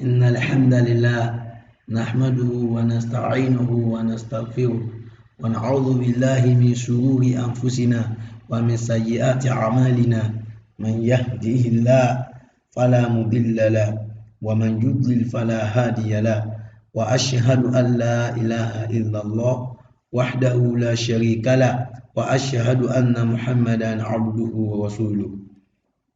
إن الحمد لله نحمده ونستعينه ونستغفره ونعوذ بالله من شرور أنفسنا ومن سيئات أعمالنا من يهده الله فلا مضل له ومن يضلل فلا هادي له وأشهد أن لا إله إلا الله وحده لا شريك له وأشهد أن محمدا عبده ورسوله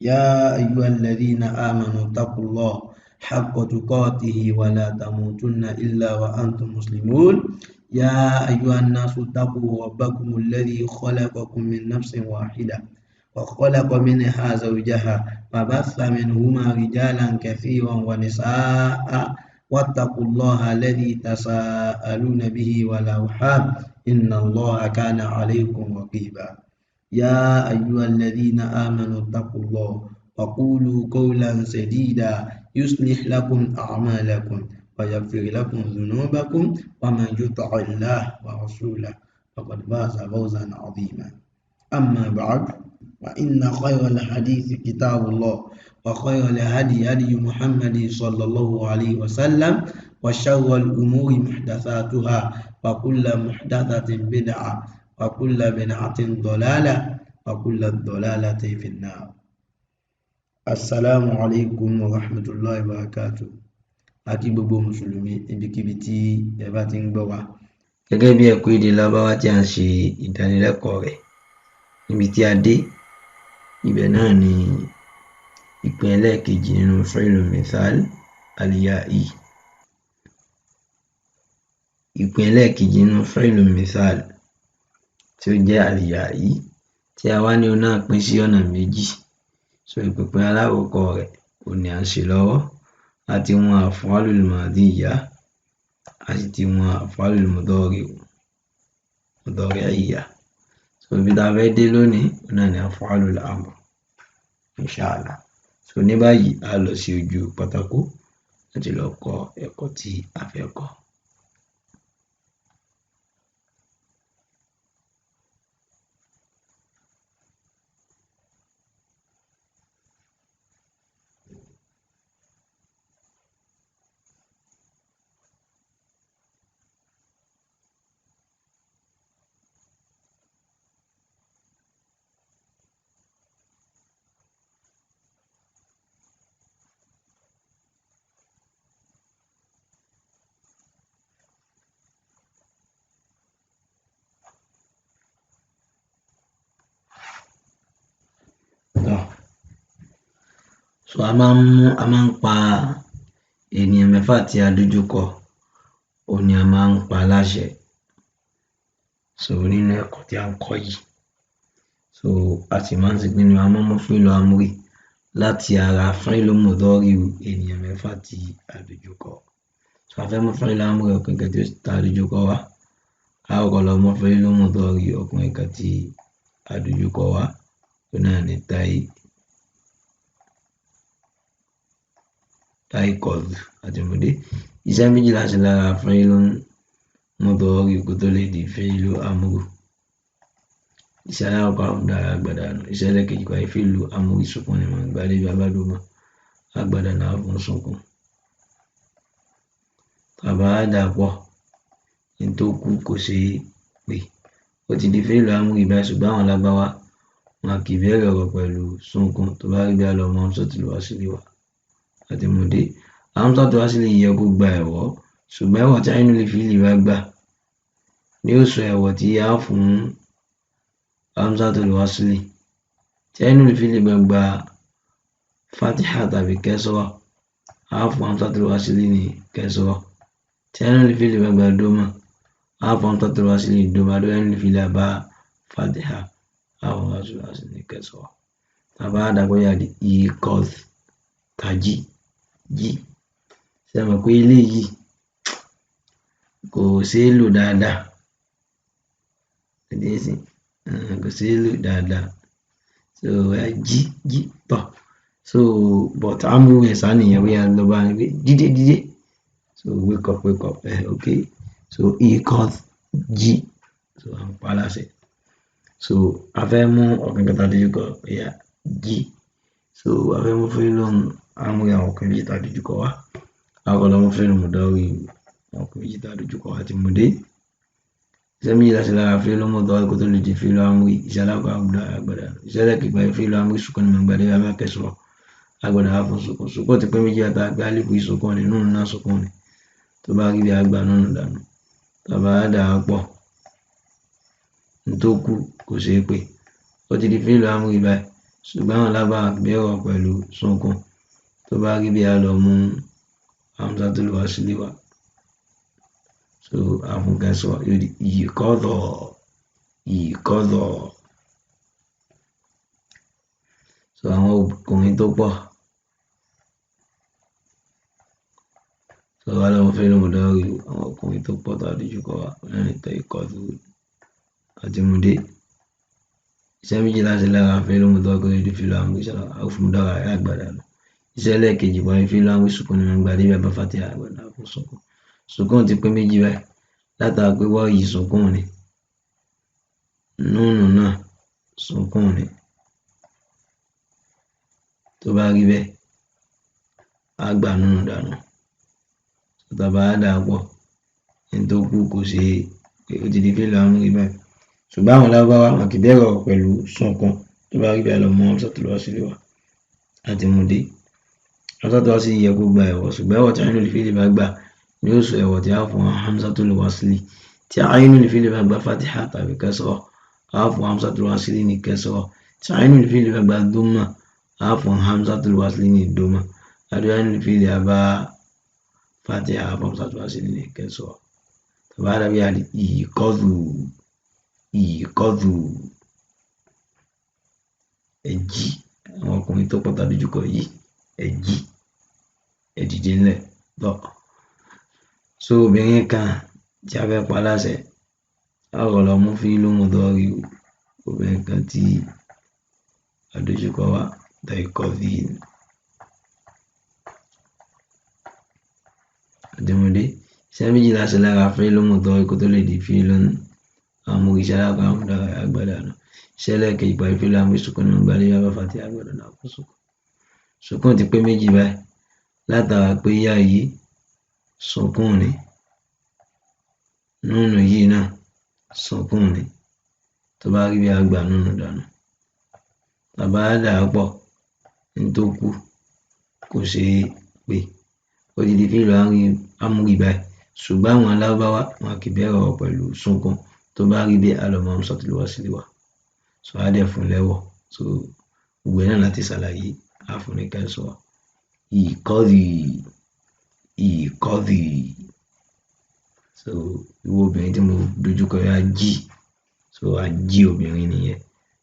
يا أيها الذين آمنوا اتقوا الله حق تقاته ولا تموتن إلا وأنتم مسلمون يا أيها الناس اتقوا ربكم الذي خلقكم من نفس واحدة وخلق منها زوجها وبث منهما رجالا كثيرا ونساء واتقوا الله الذي تساءلون به والأرحام إن الله كان عليكم رقيبا يا أيها الذين آمنوا اتقوا الله وقولوا قولا سديدا يصلح لكم أعمالكم ويغفر لكم ذنوبكم ومن يطع الله ورسوله فقد فاز فوزا عظيما أما بعد فإن خير الحديث كتاب الله وخير الهدي هدي محمد صلى الله عليه وسلم وشر الأمور محدثاتها وكل محدثة بدعة وكل بدعة ضلالة وكل ضلالة في النار. Assalamu alaikum wa rahmatullahi wa barakatuh. Àkí gbogbo mùsùlùmí ibikíbi tí ẹ bá ti ń gbọ́ wa. Gẹ́gẹ́ bí ẹ̀kọ́ èdè Lárúbáwá tí a ń ṣe ìdánilẹ́kọ̀ọ́ rẹ̀, níbi tí a dé, ibẹ̀ náà ni ìpín ẹlẹ́ẹ̀kejì nínú fi'lul mithal al-ya'i. Ìpín ẹlẹ́ẹ̀kejì nínú fi'lul mithal tí ó jẹ́ al-ya'i tí a wá ní òun náà pín sí ọ̀nà méjì. So ìpínpín alákọ̀ọ́kọ́ rẹ̀ òun ni à ń ṣe lọ́wọ́. A ti wọn af'alul madiyya, a sì ti wọn af'alul mudari'iyya. So ibi tá a fẹ́ dé lónìí òun náà ni af'alul amr inshallah. So ní báyìí a lọ sí ojú pátákó láti lọ kọ́ ẹ̀kọ́ tí a fẹ́ kọ́. So a máa ń pa ènìyàn mẹ́fà tí a dojú kọ, òun ni a máa ń pa láṣẹ. So nínú ẹ̀kọ́ tí a ń kọ́ yìí, so a sì máa ń ṣe pinnu a máa ń mú fi'lu amri láti ara fi'lu mudari ènìyàn mẹ́fà tí a dojú kọ. So a fẹ́ mú fi'lu amri ọkùnrin kan tí a dojú kọ wá, a ó kọ́ lọ mú fi'lu mudari ọkùnrin kan tí a dojú kọ wá, òun náà ni taikọ̀dù àti mùdé. Iṣẹ́ méjì láti lára fi'lu mudari kó tó lè di fi'lu amru. Iṣẹ́ alákọ̀ọ́kọ́ dára gbàdánù, iṣẹ́ ẹlẹ́kejì pa fi'lu amru sukun ni wọ́n gbà lébi abádùmá agbàdánù fún sukun. Tàbá dàpọ̀ ní tó kù kò ṣe pé ó ti di fi'lu amru báyìí, ṣùgbọ́n àwọn Lárúbáwá wọn kì í bẹ̀rẹ̀ ọ̀rọ̀ pẹ̀lú sukun. Tó bá rí bí a lọ mọ hamzatul wasli wá àti mùdé. Hamzatul wasli yẹ kó gba ẹ̀wọ̀, ṣùgbọ́n ẹ̀wọ̀ tí ainul fi'li bá gbà ni ó sọ ẹ̀wọ̀ tí a fún hamzatul wasli. Tí ainul fi'li bá gba fatiha tàbí kasra, a fún hamzatul wasli ní kasra. Tí ainul fi'li bá gba doma, a fún hamzatul wasli ní doma. Tí ainul fi'li bá fatiha, a fún hamzatul wasli ní kasra. Tàbá dàpọ̀ yà di iqadh, tají, jí. Ṣé mọ̀ pé eléyìí kò ṣeé lò dáadáa? Kò ṣeé lò dáadáa. So jí tọ̀. So but amru yẹn sá nìyẹn bóyá lọ bá ní pé dídé. So wake up. Okay. So iqadh, jí. So à ń pa láṣẹ. So a fẹ́ mú ọ̀kan kan tàbí kọ ẹ̀yà jí. So a fẹ́ mú fi'lu amri àwọn ọkùnrin méjì tá a dojú kọ wá. Àkọ́lọ́ mú fíìlù mùdọ́rí ọkùnrin méjì tá a dojú kọ àti mú dé. Iṣẹ́ méjì láti lára fíìlù mùdọ́rí kó tó lè di fíìlù amúrí. Iṣẹ́ alákọ̀ọ́ àbúdá àgbàdà. Iṣẹ́ lẹ́kẹ̀gbà fíìlù amúrí sùkún ni màgbàdé abẹ́ kẹsọ̀ àgbàdà fún sùkún. Sùkún ti pé méjì àtàgbà àlìfù ìsùkún ni nínú náà sùkún ni. Tó bá rí bí àgbà nínú dànù. Tàbá dà á pọ̀. Ntókù kò ṣeé pé. Ó ti di fíìlù amúrí báyìí. Ṣùgbọ́n àwọn lábàá gbẹ́rọ̀ pẹ̀lú sùkún. Tó bá rí bí a lọ mú hamzatul wasli wá. So àfúnkẹ́sọ̀ ìkọ́dọ̀. So àwọn ọkùnrin tó pọ̀. So wá lọ́wọ́ fíìlù mùdọ́rí àwọn ọkùnrin tó pọ̀ tó àdójú kọ wá lẹ́yìn tẹ ìkọ́dù àti múdé. Iṣẹ́ méjì láti lára fíìlù mùdọ́rí kó lè di fíìlù amúrí ìṣàlá àwòfún mùdọ́rí àgbàdà lọ. Iṣẹ́ lẹ́ẹ̀kejì wọ́n fíìlù amúrí sùkún ni màgbàdé bàbá fàtí àgbàdà fún sùkún. Sùkún ti pé méjì báyìí látara pé wọ́n yìí sùkún ni. Núnù náà sùkún ni. Tó bá rí bẹ́ẹ̀ àgbà núnù dànù. Tàbá dà á pọ̀. Ntókù kò ṣe pé ó ti di fíìlù amúrí báyìí. Ṣùgbọ́n àwọn lábáwá wọn kì í bẹ̀rọ̀ pẹ̀lú sùkún. Tó bá rí bẹ́ẹ̀ lọ mú hamzatul wasli wá àti múdé. Hamzatul wasli yẹ kó gba ẹ̀wọ̀ ṣùgbọ́n ẹ̀wọ̀ tí ainul fi'li bá gbà ni ó sọ ẹ̀wọ̀ tí a fún hamzatul wasli. Tí ainul fi'li bá gba fatiha tàbí kasra a fún hamzatul wasli ní kasra. Tí ainul fi'li bá gba dhamma a fún hamzatul wasli ní dhamma. Àdó ainul fi'li bá fatiha a fún hamzatul wasli ní kasra. Tàbá dàbí àdí ìkọ́dù ẹ̀jí àwọn ọkùnrin tó pọ̀ tàbí jùkọ̀ yìí ẹ̀jí ẹ̀dìdì ńlẹ̀ lọ. So obìnrin kan tí a fẹ́ pa láṣẹ àkọ́lọ́ mú fíìlù mùdọ́rí obìnrin kan tí àdójúkọ wá tẹ ìkọ́dì àdìmúdé. Iṣẹ́ méjì láti lára fíìlù mùdọ́rí kó tó lè di fíìlù amúrí iṣẹ́ alákọ̀ọ́ àbúdá àgbàdà lọ. Iṣẹ́ lẹ́ẹ̀kejì parí fíìlù amúrí sùkún ni màgbàdé bàbá fàtí àgbàdà náà fún sùkún. Sùkún ti pé méjì báyìí látara pé yá yìí sùkún ni. Núnù yìí náà sùkún ni. Tó bá rí bí àgbà núnù dànù. Tàbá dà á pọ̀. Ntókù kò ṣeé pé. Ó ti di fíìlù amúrí báyìí. Ṣùgbọ́n àwọn lábáwá wọn kì í bẹ̀rọ̀ pẹ̀lú sùkún. Tó bá rí bí a lọ mú hamzatul wasli wá. So a dẹ̀ fún lẹ́wọ̀. So gbogbo náà láti ṣàlàyé a fún ní kẹsọ̀ ìkọ́dì. So ìwọ obìnrin tí mo dojú kọ yá jí. So a jí obìnrin nìyẹn.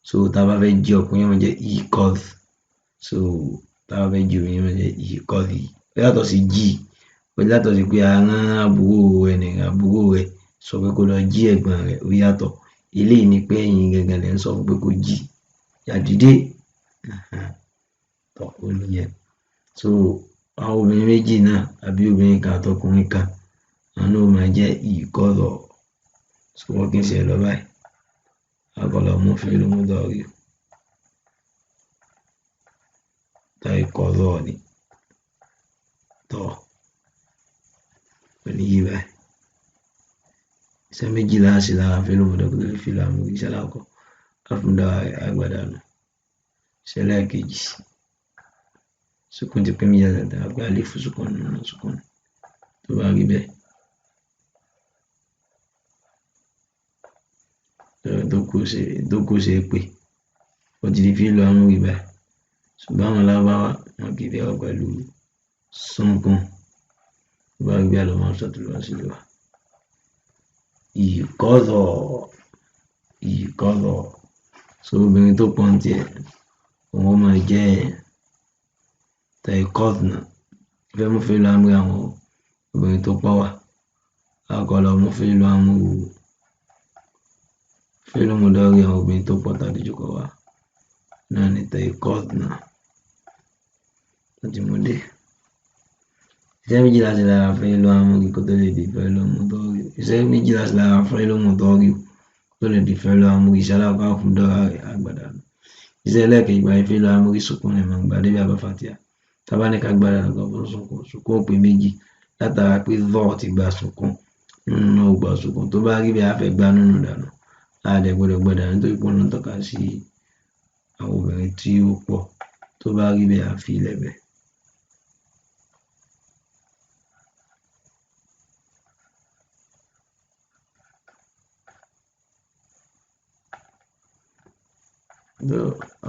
So tá a bá fẹ́ jí ọkùnrin wọn jẹ́ ìkọ́dì. So tá a bá fẹ́ jí obìnrin wọn jẹ́ ìkọ́dì. Ó yàtọ̀ sí jí. Ó yàtọ̀ sí pé a rán àbúrò rẹ̀ sọ pé kó lọ jí ẹ̀gbọ́n rẹ̀ ó yàtọ̀. Eléyìí ni pé ẹ̀yin gangan lẹ́ ń sọ pé kó jí. Yàdídé. Tọ́ ó nìyẹn. So àwọn obìnrin méjì náà àbí obìnrin kan àtọkùnrin kan àwọn náà máa jẹ́ ìkọ́dọ̀. So wọ́n kì í ṣe lọ báyìí. Àkọ́lọ́ mú fíìlù mùdọ́rí tẹ ìkọ́dọ̀ ni. Tọ́ ó ní yí báyìí. Iṣẹ́ méjì láti lára fíìlù mùdọ́rí kó tó lè fíìlù amúrí iṣẹ́ alákọ̀ọ́ àfúndá àgbàdà lọ. Iṣẹ́ lẹ́ẹ̀kejì sùkún ti pé méjì àtàgbà àlìfù sùkún nínú sùkún. Tó bá rí bẹ́ẹ̀ ntókù ṣeé pé. Ó ti di fíìlù amúrí báyìí. Ṣùgbọ́n àwọn lábáwá wọn kì í bẹ̀rọ̀ pẹ̀lú sùkún. Tó bá rí bí a lọ mú hamzatul wasli wá. Ìkọ́dọ̀. So obìnrin tó pọ̀ ń tiẹ̀ òun máa jẹ́ tẹ ìkọ́dùnà. Fẹ́ mú fíìlù amúrí àwọn obìnrin tó pọ̀ wá. Àkọ́lọ́ mú fíìlù mùdọ́rí àwọn obìnrin tó pọ̀ tàbí jùkọ̀ wá. Náà ni tẹ ìkọ́dùnà àti múdé. Iṣẹ́ méjì láti lára fíìlù amúrí kó tó lè di fíìlù mùdọ́rí. Iṣẹ́ méjì láti lára fíìlù mùdọ́rí kó tó lè di fíìlù amúrí iṣẹ́ alákọ̀ọ́ àfúndá àgbàdà lọ. Iṣẹ́ lẹ́ẹ̀kejì parí fíìlù amúrí sùkún ni màgbàdé bàbá fàtí. Tàbá ní ká gbàdà lọ fún sùkún pé méjì látara pé zọ́ ti gba sùkún, nínú ò gba sùkún. Tó bá rí bẹ́ẹ̀ á fẹ́ gbá nínú dànù. A dẹ̀ gbọdọ̀ gbá dànù nítorí pé òun tọ́ka sí àwọn obìnrin tí ó pọ̀. Tó bá rí bẹ́ẹ̀ á fi ilẹ̀ bẹ́ẹ̀.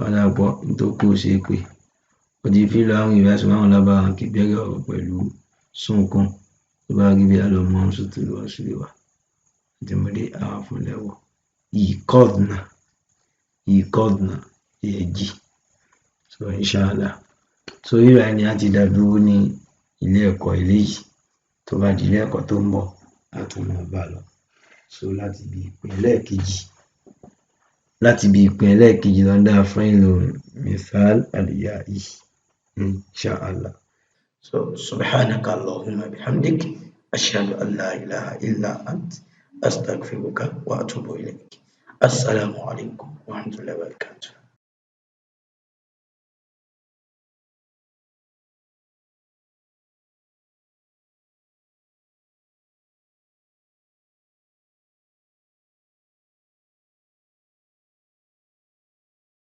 Ọ̀dà pọ̀ nítorí kó ṣe é pé ó di fílà àwọn ìrẹsì àwọn lábára kì í bẹ̀rẹ̀ ọ̀rọ̀ pẹ̀lú sunkún. Tó bá rí bẹ́ẹ̀ á lọ mọ́ sùtù lọ sílé wa. Àtìmọ́dé àwọn fún lẹ́wọ̀. Ìkọ́dùnà èjì. So inshallah. So ìrà ẹni á ti dá dúró ní ilé ẹ̀kọ́ eléyìí. Tó bá di ilé ẹ̀kọ́ tó ń bọ̀ á tún máa bá lọ. So láti bí ìpín ẹlẹ́ẹ̀kejì lọ́ndà fáìlù mithal al-ya'i inshallah. So subhanaka Allahumma bihamdik ashhadu an la ilaha illa ant astaghfiruka wa atubu ilayk. Assalamu alaikum wa rahmatullahi wa barakatuh.